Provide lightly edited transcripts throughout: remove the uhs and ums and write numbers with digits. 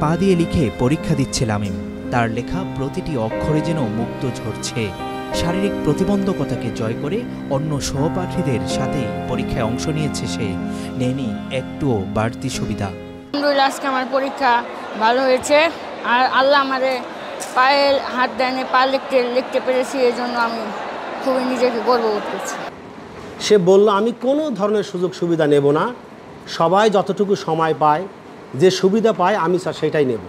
পা দিয়ে লিখে পরীক্ষা দিচ্ছে লামিম। তার লেখা প্রতিটি অক্ষরে যেন মুক্ত ঝরছে। শারীরিক প্রতিবন্ধকতাকে জয় করে অন্য সহপাঠীদের সাথে পরীক্ষায় অংশ নিয়েছে সে। নেয়নি একটুও বাড়তি সুবিধা। আলহামদুলিল্লাহ, আজকে আমার পরীক্ষা ভালো হয়েছে। আর আল্লাহ আমারে পায়ে হাত দেয়নি, পা লিখতে পেরেছি, এই জন্য আমি খুবই নিজেকে গর্ববোধ করছি। সে বলল, আমি কোনো ধরনের সুযোগ সুবিধা নেব না, সবাই যতটুকু সময় পায়, যে সুবিধা পায় আমি সেটাই নেব।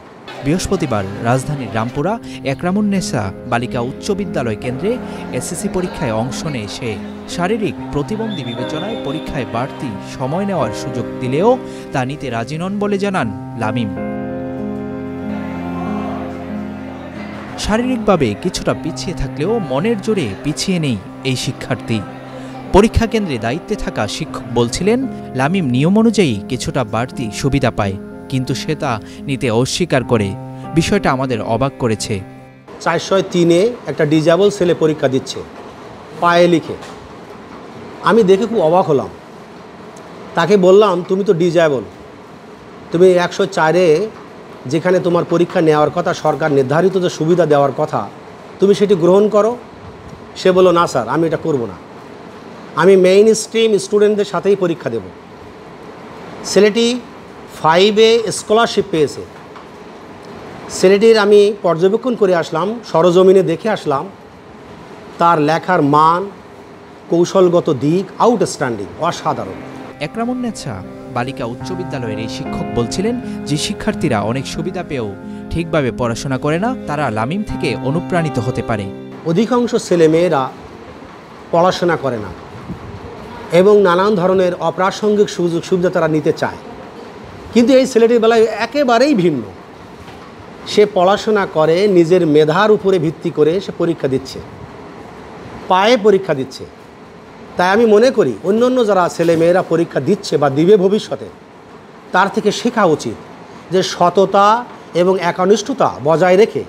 বৃহস্পতিবার রাজধানীর রামপুরা একরামুন্নেসা বালিকা উচ্চ বিদ্যালয় কেন্দ্রে এসএসসি পরীক্ষায় অংশ নেয় সে। শারীরিক প্রতিবন্ধী বিবেচনায় পরীক্ষায় বাড়তি সময় নেওয়ার সুযোগ দিলেও তা নিতে রাজি নন বলে জানান লামিম। শারীরিকভাবে কিছুটা পিছিয়ে থাকলেও মনের জোরে পিছিয়ে নেই এই শিক্ষার্থী। পরীক্ষা কেন্দ্রে দায়িত্বে থাকা শিক্ষক বলছিলেন, লামিম নিয়ম অনুযায়ী কিছুটা বাড়তি সুবিধা পায়, কিন্তু সে তা নিতে অস্বীকার করে। বিষয়টা আমাদের অবাক করেছে। 403-এ একটা ডিজেবল ছেলে পরীক্ষা দিচ্ছে পায়ে লিখে। আমি দেখে খুব অবাক হলাম। তাকে বললাম, তুমি তো ডিজেবল, তুমি 104-এ যেখানে তোমার পরীক্ষা নেওয়ার কথা, সরকার নির্ধারিত যে সুবিধা দেওয়ার কথা, তুমি সেটি গ্রহণ করো। সে বলল, না স্যার, আমি এটা করব না, আমি মেইন স্ট্রিম স্টুডেন্টদের সাথেই পরীক্ষা দেব। ছেলেটি 5-এ স্কলারশিপ পেয়েছে। ছেলেটির আমি পর্যবেক্ষণ করে আসলাম, সরজমিনে দেখে আসলাম। তার লেখার মান, কৌশলগত দিক আউটস্ট্যান্ডিং, অসাধারণ। একরামুন্নেসা বালিকা উচ্চ বিদ্যালয়ের এই শিক্ষক বলছিলেন, যে শিক্ষার্থীরা অনেক সুবিধা পেয়েও ঠিকভাবে পড়াশোনা করে না, তারা লামিম থেকে অনুপ্রাণিত হতে পারে। অধিকাংশ ছেলেমেয়েরা পড়াশোনা করে না এবং নানান ধরনের অপ্রাসঙ্গিক সুযোগ সুবিধা তারা নিতে চায়, কিন্তু এই ছেলেটির বেলায় একেবারেই ভিন্ন। সে পড়াশোনা করে, নিজের মেধার উপরে ভিত্তি করে সে পরীক্ষা দিচ্ছে, পায়ে পরীক্ষা দিচ্ছে। তাই আমি মনে করি অন্য যারা ছেলেমেয়েরা পরীক্ষা দিচ্ছে বা দিবে ভবিষ্যতে, তার থেকে শেখা উচিত যে সততা এবং একনিষ্ঠতা বজায় রেখে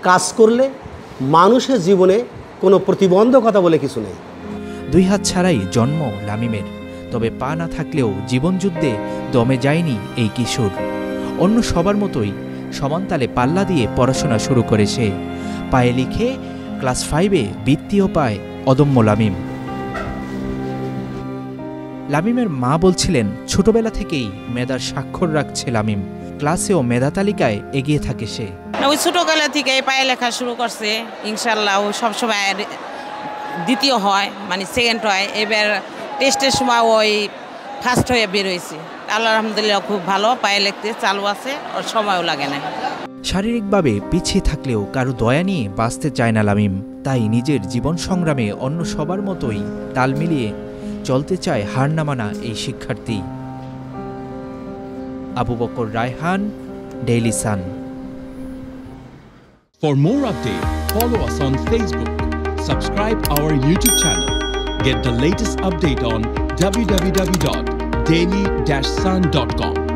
কাজ করলে মানুষের জীবনে কোনো প্রতিবন্ধকতা বলে কিছু নেই। 2 হাত ছাড়াই জন্ম লামিমের, তবে পা না থাকলেও জীবনযুদ্ধে দমে যায়নি এই কিশোর। অন্য সবার মতোই সমানতালে পাল্লা দিয়ে পড়াশোনা শুরু করে সে। পায়ে লিখে ক্লাস 5-এ বৃত্তিও পায় অদম্য লামিম। লামিমের মা বলছিলেন, ছোটবেলা থেকেই মেধার স্বাক্ষর রাখছে লামিম, ক্লাসেও মেধা তালিকায় এগিয়ে থাকে সে। ওই ছোটবেলা থেকে পায়ে লেখা শুরু করছে, ইনশাল্লাহ ও সবসময় দ্বিতীয় হয়, মানে সেকেন্ড হয়। এবার টেস্টের সময় ওই ফার্স্ট হয়ে বের হয়েছে। আল্লাহ আলহামদুলিল্লাহ খুব ভালো, পায়ে লিখতে চালু আছে, ওর সময়ও লাগে না। শারীরিকভাবে পিছিয়ে থাকলেও কারো দয়া নিয়ে বাঁচতে চায় না লামিম। তাই নিজের জীবন সংগ্রামে অন্য সবার মতোই তাল মিলিয়ে চলতে চায় হার না মানা এই শিক্ষার্থী। Abu Bakar Raihan, Daily Sun. For more updates, follow us on Facebook, subscribe our YouTube channel, get the latest update on www.daily-sun.com.